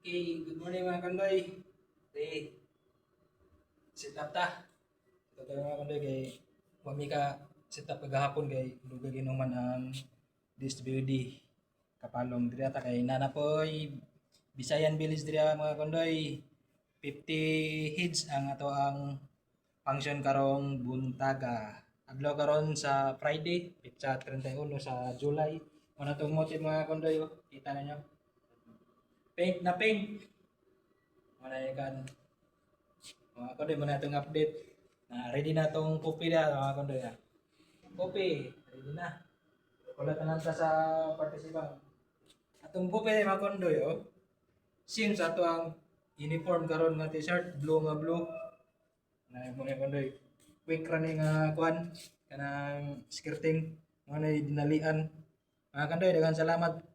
Okay, good morning mga kandoy. Okay, sit up ta. Ito tayo mga kandoy kay mami ka sit up kagahapon kay dugay ginuman ang DSWD kapalong diri ata kay nanapoy Bisayan Village diri mga kandoy. 50 heads ang ato ang function karong buntaga. Adlaw karon sa Friday, pitsa 31 sa July. Muna tong motive mga kandoy, oh. Kita ninyo. Pink na pink. Wala kan mga kondoy mo na itong update na ready na itong copy na mga kondoy ha. Copy, ready na. Kulat na lang ta sa participant. Atong copy mga kondoy oh. Since ato ang uniform karon nga t-shirt, blue nga blue. Na mga kondoy. Quick running nga kuan kanang skirting mga na dinalian. Mga kondoy daghang salamat